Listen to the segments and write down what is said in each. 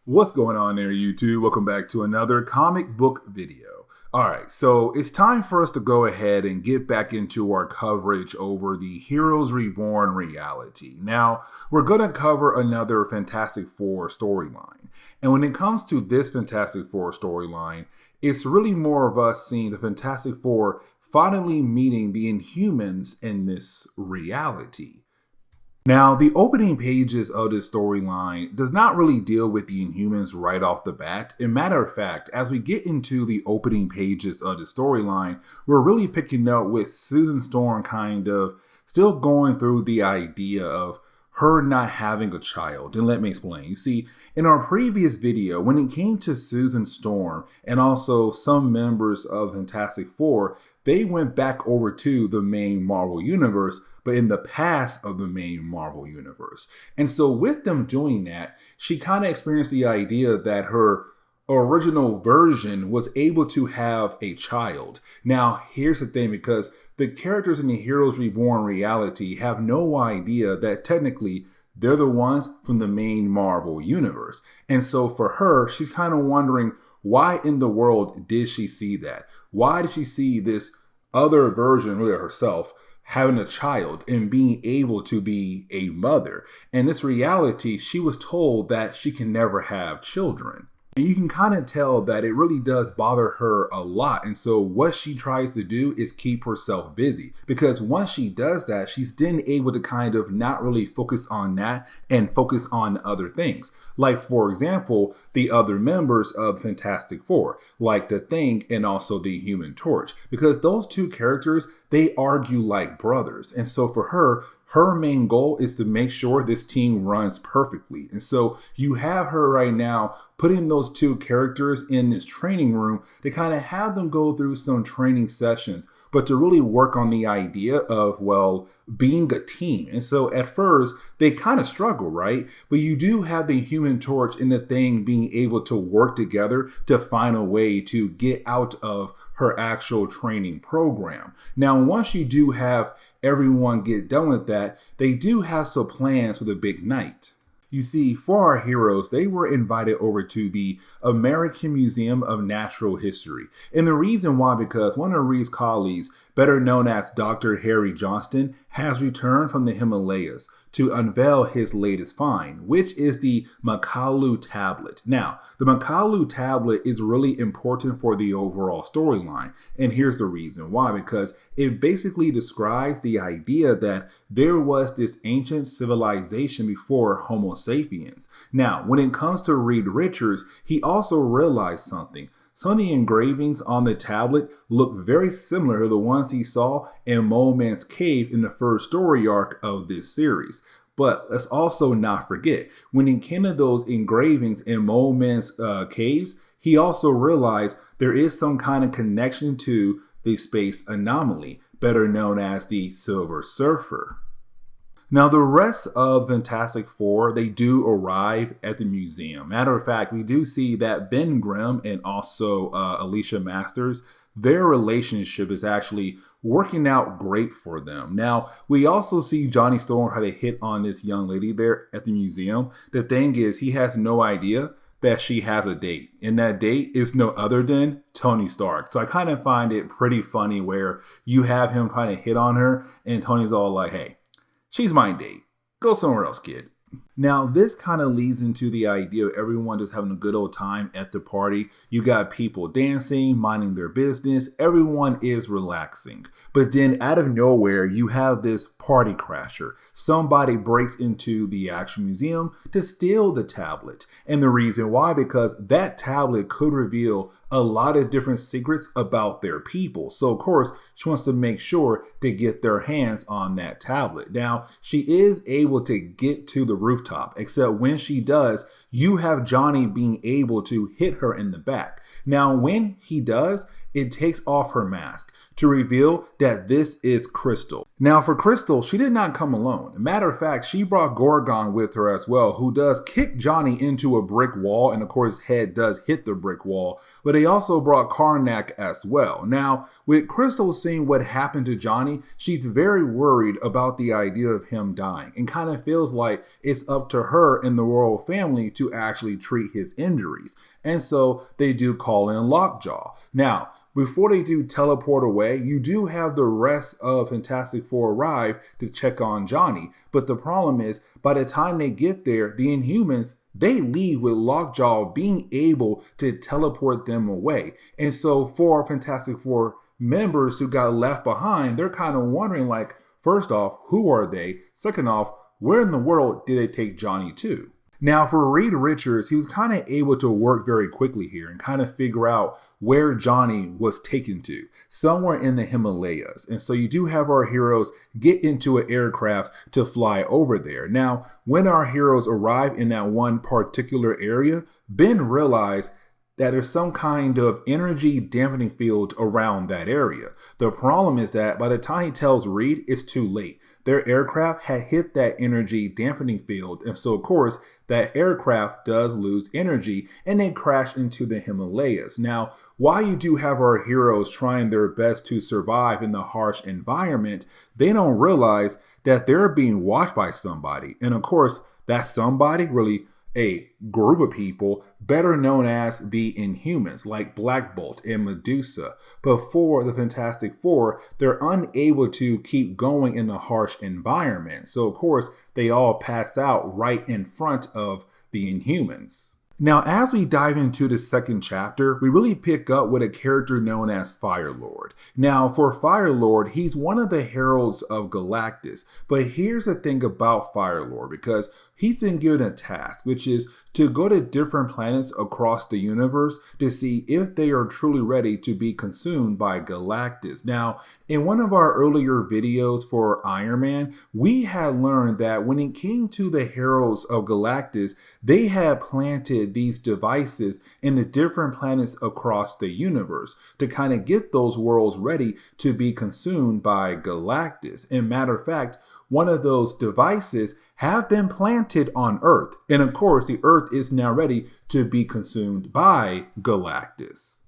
What's going on there, YouTube? Welcome back to another comic book video. Alright, so it's time for us to go ahead and get back into our coverage over the Heroes Reborn reality. Now, we're going to cover another Fantastic Four storyline. And when it comes to this Fantastic Four storyline, it's really more of us seeing the Fantastic Four finally meeting the Inhumans in this reality. Now, the opening pages of this storyline does not really deal with the Inhumans right off the bat. As a matter of fact, as we get into the opening pages of the storyline, we're really picking up with Susan Storm kind of still going through the idea of her not having a child. And let me explain. You see, in our previous video, when it came to Susan Storm and also some members of Fantastic Four, they went back over to the main Marvel Universe, but in the past of the main Marvel Universe. And so with them doing that, she kind of experienced the idea that her original version was able to have a child. Now, here's the thing, because the characters in the Heroes Reborn reality have no idea that technically they're the ones from the main Marvel Universe. And so for her, she's kind of wondering, why in the world did she see that? Why did she see this other version, really herself, having a child and being able to be a mother? In this reality, she was told that she can never have children. And you can kind of tell that it really does bother her a lot. And so what she tries to do is keep herself busy, because once she does that, she's then able to kind of not really focus on that and focus on other things. Like, for example, the other members of Fantastic Four, like the Thing and also the Human Torch, because those two characters, they argue like brothers. And so for her main goal is to make sure this team runs perfectly. And so you have her right now putting those two characters in this training room to kind of have them go through some training sessions, but to really work on the idea of, well, being a team. And so at first they kind of struggle, right? But you do have the Human Torch and the Thing being able to work together to find a way to get out of her actual training program. Now, once you do have everyone get done with that, they do have some plans for the big night. You see, for our heroes, they were invited over to the American Museum of Natural History. And the reason why, because one of Reed's colleagues, better known as Dr. Harry Johnston, has returned from the Himalayas to unveil his latest find, which is the Makalu tablet. Now, the Makalu tablet is really important for the overall storyline. And here's the reason why, because it basically describes the idea that there was this ancient civilization before Homo sapiens. Now, when it comes to Reed Richards, he also realized something. Some of the engravings on the tablet look very similar to the ones he saw in Mole Man's cave in the first story arc of this series. But let's also not forget, when it came to those engravings in Mole Man's caves, he also realized there is some kind of connection to the space anomaly, better known as the Silver Surfer. Now, the rest of Fantastic Four, they do arrive at the museum. Matter of fact, we do see that Ben Grimm and also Alicia Masters, their relationship is actually working out great for them. Now, we also see Johnny Storm try to hit on this young lady there at the museum. The thing is, he has no idea that she has a date, and that date is no other than Tony Stark. So I kind of find it pretty funny where you have him trying to hit on her, and Tony's all like, hey, she's my date. Go somewhere else, kid. Now, this kind of leads into the idea of everyone just having a good old time at the party. You got people dancing, minding their business. Everyone is relaxing. But then out of nowhere, you have this party crasher. Somebody breaks into the actual museum to steal the tablet. And the reason why, because that tablet could reveal a lot of different secrets about their people. So of course, she wants to make sure to get their hands on that tablet. Now, she is able to get to the rooftop, except when she does, you have Johnny being able to hit her in the back. Now, when he does, it takes off her mask to reveal that this is Crystal. Now, for Crystal, she did not come alone. Matter of fact, she brought Gorgon with her as well, who does kick Johnny into a brick wall, and of course his head does hit the brick wall, but they also brought Karnak as well. Now, with Crystal seeing what happened to Johnny, she's very worried about the idea of him dying, and kind of feels like it's up to her and the royal family to to actually treat his injuries. And so they do call in Lockjaw. Now, before they do teleport away, you do have the rest of Fantastic Four arrive to check on Johnny. But the problem is, by the time they get there, the Inhumans, they leave with Lockjaw being able to teleport them away. And so for Fantastic Four members who got left behind, they're kind of wondering, like, first off, who are they? Second off, where in the world did they take Johnny to? Now, for Reed Richards, he was kind of able to work very quickly here and kind of figure out where Johnny was taken to, somewhere in the Himalayas. And so you do have our heroes get into an aircraft to fly over there. Now, when our heroes arrive in that one particular area, Ben realized that there's some kind of energy dampening field around that area. The problem is that by the time he tells Reed, it's too late. Their aircraft had hit that energy dampening field, and so of course that aircraft does lose energy and they crash into the Himalayas. Now, while you do have our heroes trying their best to survive in the harsh environment, they don't realize that they're being watched by somebody. And of course, that somebody really a group of people better known as the Inhumans, like Black Bolt and Medusa. Before the Fantastic Four, they're unable to keep going in the harsh environment. So of course, they all pass out right in front of the Inhumans. Now, as we dive into the second chapter, we really pick up with a character known as Firelord. Now, for Firelord, he's one of the heralds of Galactus. But here's the thing about Firelord, because he's been given a task, which is to go to different planets across the universe to see if they are truly ready to be consumed by Galactus. Now, in one of our earlier videos for Iron Man, we had learned that when it came to the heralds of Galactus, they had planted these devices in the different planets across the universe to kind of get those worlds ready to be consumed by Galactus. And matter of fact, one of those devices have been planted on Earth. And of course, the Earth is now ready to be consumed by Galactus.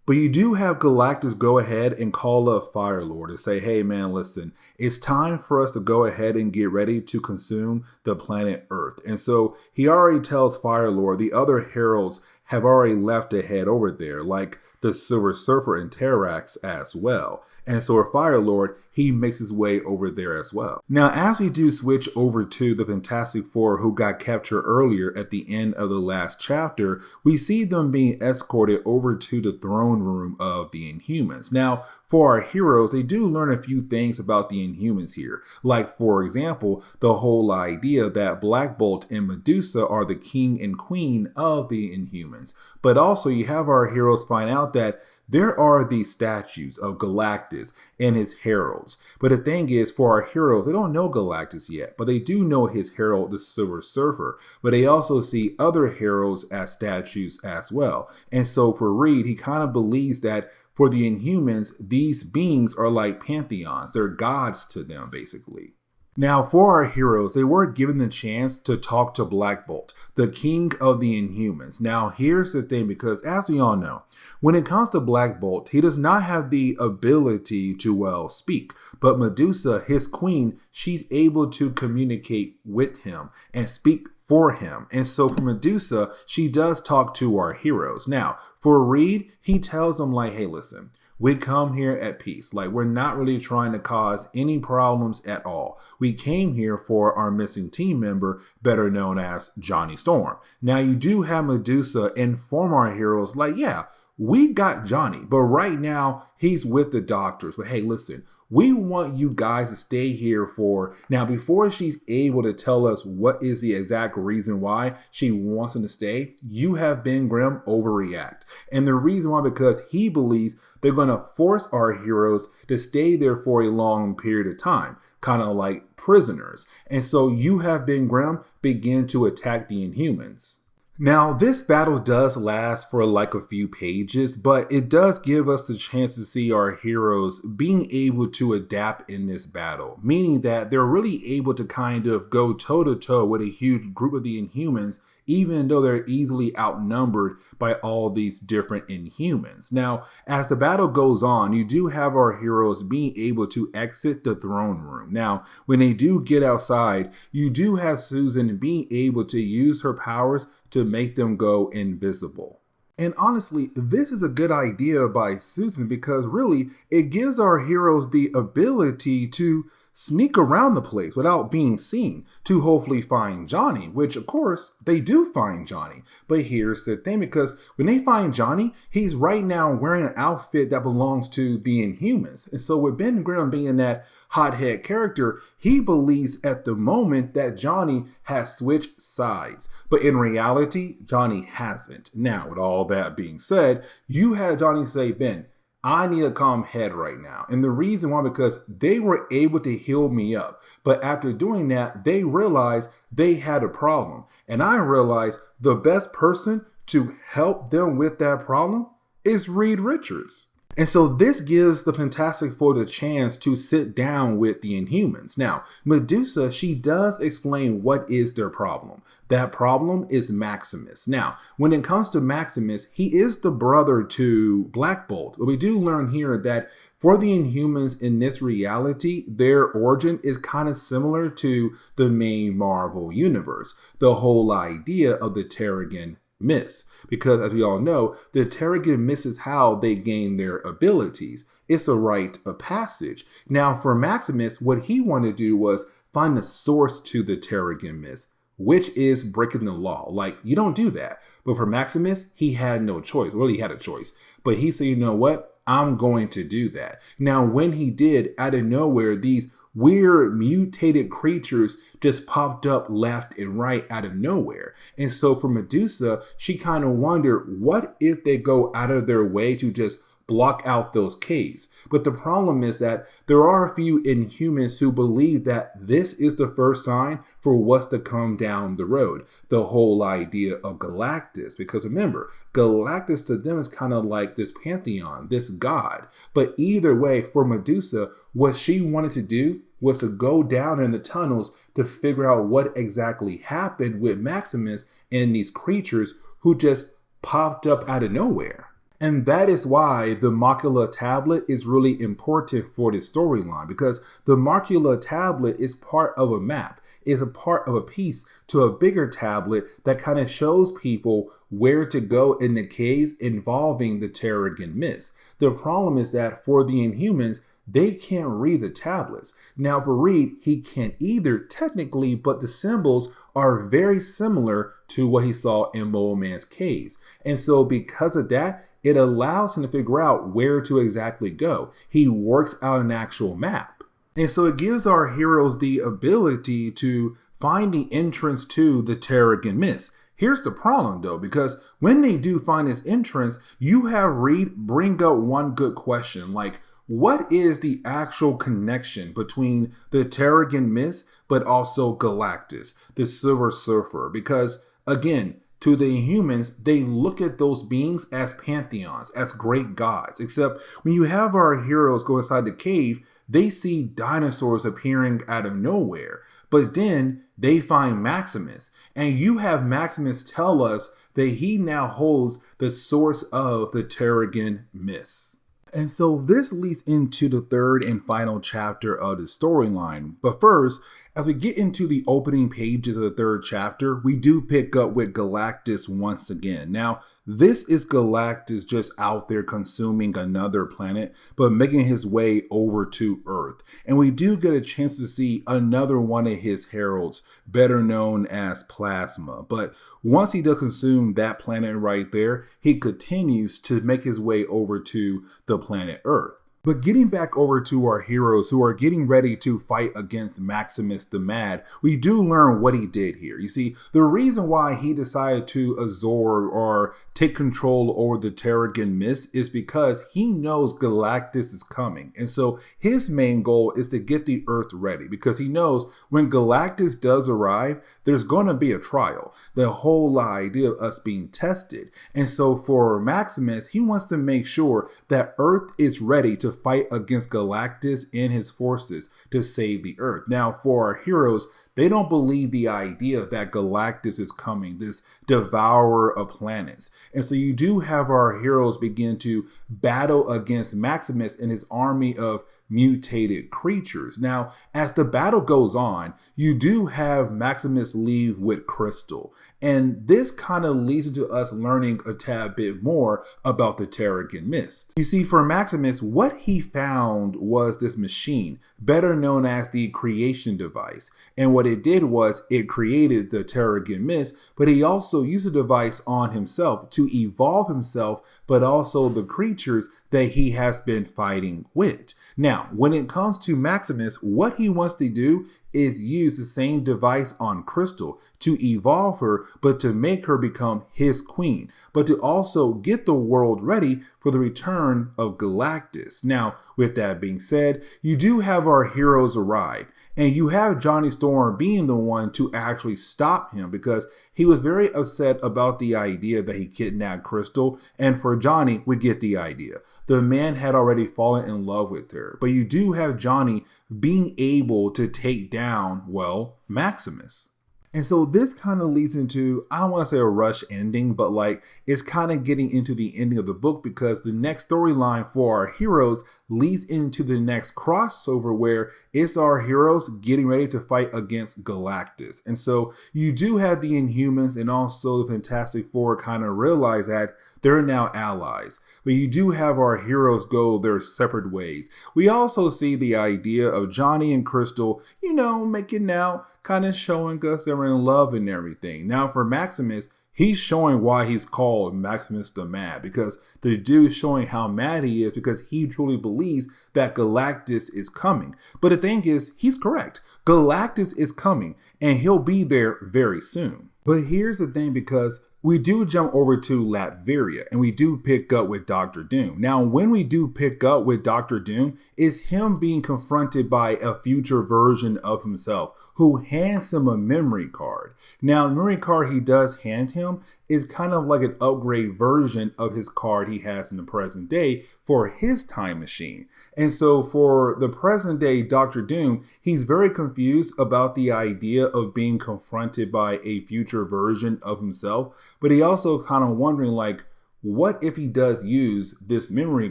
But you do have Galactus go ahead and call up Firelord and say, hey man, listen, it's time for us to go ahead and get ready to consume the planet Earth. And so he already tells Firelord the other heralds have already left ahead over there, like the Silver Surfer and Terrax as well. And so for Firelord, he makes his way over there as well. Now, as we do switch over to the Fantastic Four who got captured earlier at the end of the last chapter, we see them being escorted over to the throne room of the Inhumans. Now, for our heroes, they do learn a few things about the Inhumans here. Like, for example, the whole idea that Black Bolt and Medusa are the king and queen of the Inhumans. But also, you have our heroes find out that there are these statues of Galactus and his heralds. But the thing is, for our heroes, they don't know Galactus yet, but they do know his herald, the Silver Surfer. But they also see other heralds as statues as well. And so for Reed, he kind of believes that for the Inhumans, these beings are like pantheons. They're gods to them, basically. Now, for our heroes, they were given the chance to talk to Black Bolt, the king of the Inhumans. Now, here's the thing, because as we all know, when it comes to Black Bolt, he does not have the ability to, well, speak. But Medusa, his queen, she's able to communicate with him and speak for him. And so for Medusa, she does talk to our heroes. Now, for Reed, he tells them like, hey, listen, we come here at peace. Like, we're not really trying to cause any problems at all. We came here for our missing team member, better known as Johnny Storm. Now, you do have Medusa inform our heroes like, yeah, we got Johnny, but right now he's with the doctors. But hey, listen, we want you guys to stay here for now. Before she's able to tell us what is the exact reason why she wants him to stay, you have Ben Grimm overreact. And the reason why, because he believes they're going to force our heroes to stay there for a long period of time, kind of like prisoners. And so you have Ben Grimm begin to attack the Inhumans. Now, this battle does last for like a few pages, but it does give us the chance to see our heroes being able to adapt in this battle, meaning that they're really able to kind of go toe-to-toe with a huge group of the Inhumans even though they're easily outnumbered by all these different Inhumans. Now, as the battle goes on, you do have our heroes being able to exit the throne room. Now, when they do get outside, you do have Susan being able to use her powers to make them go invisible. And honestly, this is a good idea by Susan because really it gives our heroes the ability to sneak around the place without being seen to hopefully find Johnny, which of course they do find Johnny. But here's the thing, because when they find Johnny, he's right now wearing an outfit that belongs to the Inhumans. And so with Ben Grimm being that hothead character, he believes at the moment that Johnny has switched sides. But in reality, Johnny hasn't. Now, with all that being said, you had Johnny say, Ben, I need a calm head right now. And the reason why, because they were able to heal me up. But after doing that, they realized they had a problem. And I realized the best person to help them with that problem is Reed Richards. And so this gives the Fantastic Four the chance to sit down with the Inhumans. Now, Medusa, she does explain what is their problem. That problem is Maximus. Now, when it comes to Maximus, he is the brother to Black Bolt. But we do learn here that for the Inhumans in this reality, their origin is kind of similar to the main Marvel universe. The whole idea of the Terrigen Mist. Because as we all know, the Terrigen Mist is how they gain their abilities. It's a rite of passage. Now for Maximus, what he wanted to do was find the source to the Terrigen Mist, which is breaking the law. Like, you don't do that. But for Maximus, he had no choice. Well, he had a choice. But he said, you know what? I'm going to do that. Now, when he did, out of nowhere, these weird mutated creatures just popped up left and right out of nowhere. And so for Medusa, she kind of wondered, what if they go out of their way to just block out those caves? But the problem is that there are a few Inhumans who believe that this is the first sign for what's to come down the road. The whole idea of Galactus. Because remember, Galactus to them is kind of like this pantheon, this god. But either way, for Medusa, what she wanted to do was to go down in the tunnels to figure out what exactly happened with Maximus and these creatures who just popped up out of nowhere. And that is why the Macula tablet is really important for this storyline, because the Macula tablet is part of a map, is a part of a piece to a bigger tablet that kind of shows people where to go in the caves involving the Terrigen Mist. The problem is that for the Inhumans, they can't read the tablets. Now for Reed, he can't either technically, but the symbols are very similar to what he saw in Mole Man's caves. And so because of that, it allows him to figure out where to exactly go. He works out an actual map. And so it gives our heroes the ability to find the entrance to the Terrigen Mist. Here's the problem though, because when they do find this entrance, you have Reed bring up one good question, like, what is the actual connection between the Terrigen Mist, but also Galactus, the Silver Surfer? Because again, to the Inhumans, they look at those beings as pantheons, as great gods. Except when you have our heroes go inside the cave, they see dinosaurs appearing out of nowhere. But then they find Maximus, and you have Maximus tell us that he now holds the source of the Terrigen Mist. And so this leads into the third and final chapter of the storyline. But first, as we get into the opening pages of the third chapter, we do pick up with Galactus once again. Now, this is Galactus just out there consuming another planet, but making his way over to Earth. And we do get a chance to see another one of his heralds, better known as Plasma. But once he does consume that planet right there, he continues to make his way over to the planet Earth. But getting back over to our heroes who are getting ready to fight against Maximus the Mad, we do learn what he did here. You see, the reason why he decided to absorb or take control over the Terrigen Mist is because he knows Galactus is coming. And so his main goal is to get the Earth ready, because he knows when Galactus does arrive, there's going to be a trial. The whole idea of us being tested. And so for Maximus, he wants to make sure that Earth is ready to fight against Galactus and his forces to save the Earth. Now, for our heroes, they don't believe the idea that Galactus is coming, this devourer of planets. And so you do have our heroes begin to battle against Maximus and his army of mutated creatures. Now, as the battle goes on, you do have Maximus leave with Crystal. And this kind of leads into us learning a tad bit more about the Terrigen Mist. You see, for Maximus, what he found was this machine, better known as the creation device. And what it did was it created the Terrigen Mist, but he also used the device on himself to evolve himself, but also the creatures that he has been fighting with. Now, when it comes to Maximus, what he wants to do is use the same device on Crystal to evolve her, but to make her become his queen, but to also get the world ready for the return of Galactus. Now, with that being said, you do have our heroes arrive, and you have Johnny Storm being the one to actually stop him because he was very upset about the idea that he kidnapped Crystal. And for Johnny, we get the idea. The man had already fallen in love with her. But you do have Johnny being able to take down, well, Maximus. And so this kind of leads into, I don't want to say a rush ending, but like it's kind of getting into the ending of the book because the next storyline for our heroes leads into the next crossover where it's our heroes getting ready to fight against Galactus. And so you do have the Inhumans and also the Fantastic Four kind of realize that they're now allies. But you do have our heroes go their separate ways. We also see the idea of Johnny and Crystal, making out, kind of showing us they're in love and everything. Now for Maximus, he's showing why he's called Maximus the Mad, because the dude's showing how mad he is because he truly believes that Galactus is coming. But the thing is, he's correct. Galactus is coming and he'll be there very soon. But here's the thing, because we do jump over to Latveria and we do pick up with Dr. Doom. Now, when we do pick up with Dr. Doom, it's him being confronted by a future version of himself who hands him a memory card. Now, the memory card he does hand him is kind of like an upgrade version of his card he has in the present day for his time machine. And so for the present day Dr. Doom, he's very confused about the idea of being confronted by a future version of himself, but he also kind of wondering like, what if he does use this memory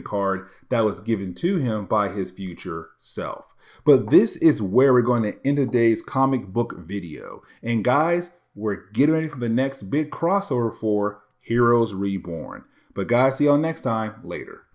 card that was given to him by his future self? But this is where we're going to end today's comic book video. And guys, we're getting ready for the next big crossover for Heroes Reborn. But guys, see y'all next time. Later.